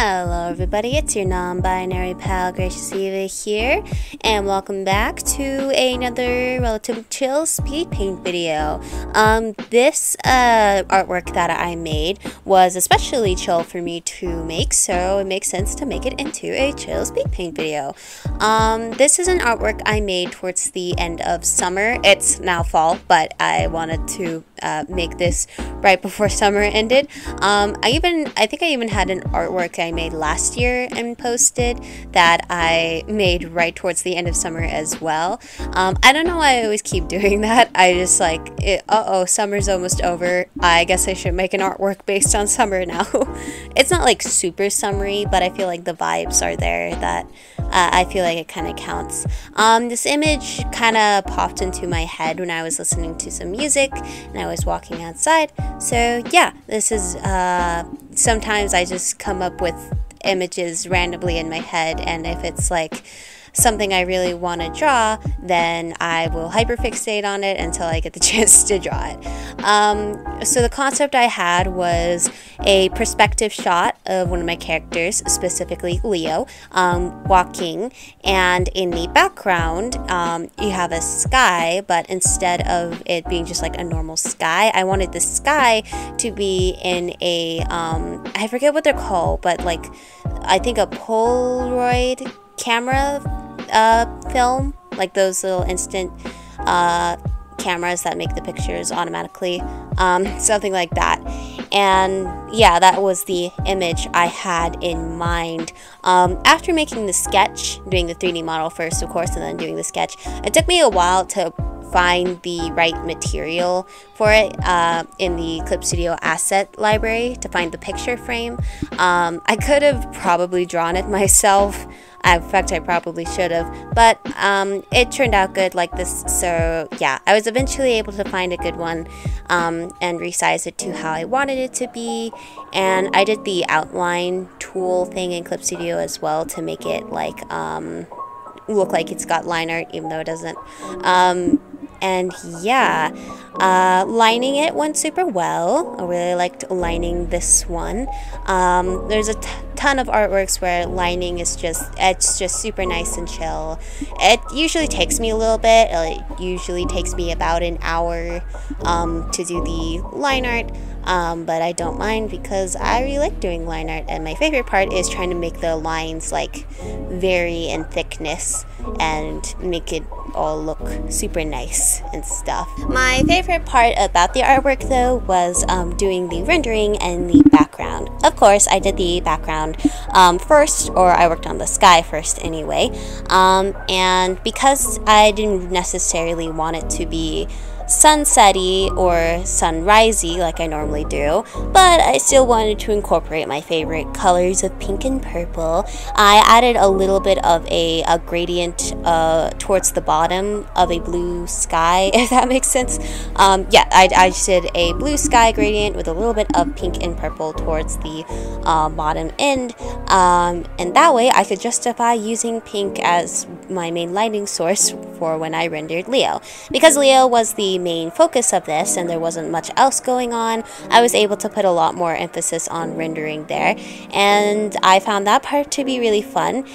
Hello everybody, it's your non-binary pal Gracious Eva here, and welcome back to another relatively chill speed paint video. This artwork that I made was especially chill for me to make, so it makes sense to make it into a chill speed paint video. This is an artwork I made towards the end of summer. It's now fall, but I wanted to make this right before summer ended. I think I even had an artwork I made last year and posted that I made right towards the end of summer as well. I don't know why I always keep doing that. I just like, summer's almost over. I guess I should make an artwork based on summer now. It's not like super summery, but I feel like the vibes are there that I feel like it kind of counts. This image kind of popped into my head when I was listening to some music and I was walking outside. So yeah, this is sometimes I just come up with images randomly in my head, and if it's like something I really want to draw, then I will hyperfixate on it until I get the chance to draw it. So the concept I had was a perspective shot of one of my characters, specifically Leo, walking, and in the background you have a sky, but instead of it being just like a normal sky, I wanted the sky to be in a I forget what they're called, but like I think a Polaroid camera film, like those little instant cameras that make the pictures automatically, something like that. And yeah, that was the image I had in mind. After making the sketch, doing the 3D model first of course and then doing the sketch, it took me a while to find the right material for it in the Clip Studio asset library to find the picture frame. I could have probably drawn it myself. In fact, I probably should have, but it turned out good like this. So yeah, I was eventually able to find a good one and resize it to how I wanted it to be. And I did the outline tool thing in Clip Studio as well to make it like look like it's got line art, even though it doesn't. And yeah, lining it went super well. I really liked lining this one. There's a ton of artworks where lining is it's just super nice and chill. It usually takes me a little bit. It usually takes me about an hour to do the line art. But I don't mind because I really like doing line art, and my favorite part is trying to make the lines like vary in thickness and make it all look super nice and stuff. My favorite part about the artwork though was doing the rendering and the background. Of course, I did the background first, or I worked on the sky first anyway, and because I didn't necessarily want it to be sunsetty or sunrisey like I normally do, but I still wanted to incorporate my favorite colors of pink and purple. I added a little bit of a gradient towards the bottom of a blue sky, if that makes sense. Yeah, I just did a blue sky gradient with a little bit of pink and purple towards the bottom end, and that way I could justify using pink as my main lighting source for when I rendered Leo. Because Leo was the main focus of this and there wasn't much else going on, I was able to put a lot more emphasis on rendering there, and I found that part to be really fun,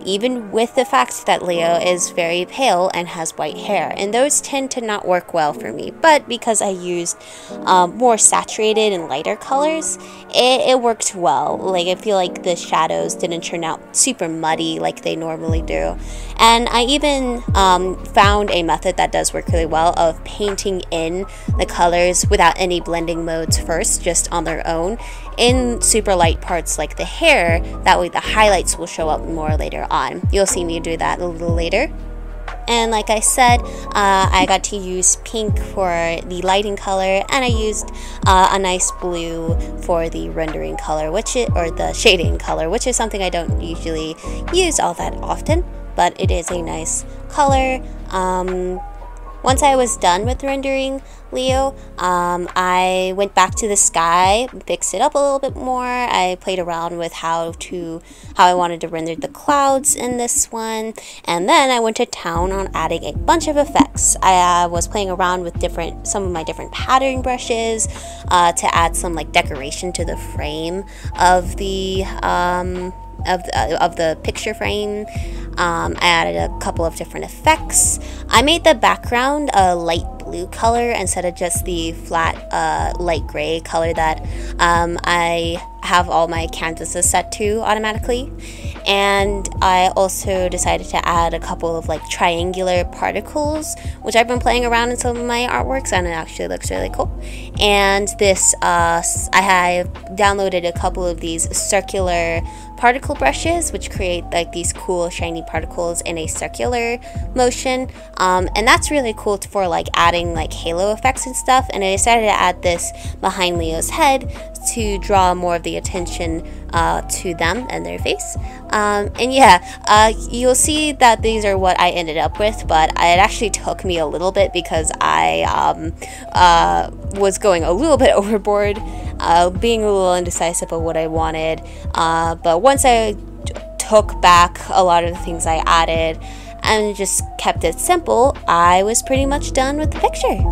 even with the fact that Leo is very pale and has white hair, and those tend to not work well for me. But because I used more saturated and lighter colors, it worked well. Like, I feel like the shadows didn't turn out super muddy like they normally do. And I even found a method that does work really well of painting in the colors without any blending modes first, just on their own, in super light parts like the hair. That way the highlights will show up more later on. You'll see me do that a little later. And like I said, I got to use pink for the lighting color, and I used a nice blue for the rendering color, or the shading color, which is something I don't usually use all that often, but it is a nice color. Once I was done with rendering Leo, I went back to the sky, fixed it up a little bit more. I played around with how I wanted to render the clouds in this one, and then I went to town on adding a bunch of effects. I was playing around with some of my different pattern brushes to add some like decoration to the frame of the picture frame. I added a couple of different effects. I made the background a light blue color instead of just the flat light gray color that I have all my canvases set to automatically. And I also decided to add a couple of like triangular particles, which I've been playing around in some of my artworks, and it actually looks really cool. And this, I have downloaded a couple of these circular particle brushes, which create like these cool shiny particles in a circular motion, and that's really cool for like adding like halo effects and stuff. And I decided to add this behind Leo's head to draw more of the attention to them and their face. And yeah, you'll see that these are what I ended up with, but it actually took me a little bit because I was going a little bit overboard, being a little indecisive of what I wanted, but once I took back a lot of the things I added and just kept it simple, I was pretty much done with the picture.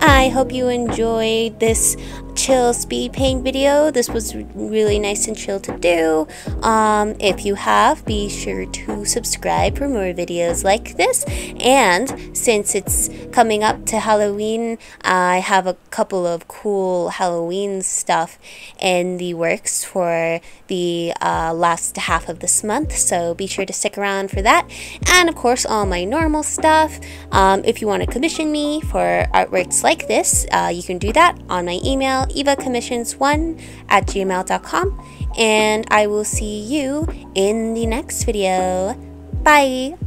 I hope you enjoyed this chill speed paint video. This was really nice and chill to do. If you have, be sure to subscribe for more videos like this. And since it's coming up to Halloween, I have a couple of cool Halloween stuff in the works for the last half of this month, so be sure to stick around for that. And of course, all my normal stuff. If you want to commission me for artworks like this, you can do that on my email, evacommissions1@gmail.com, and I will see you in the next video. Bye!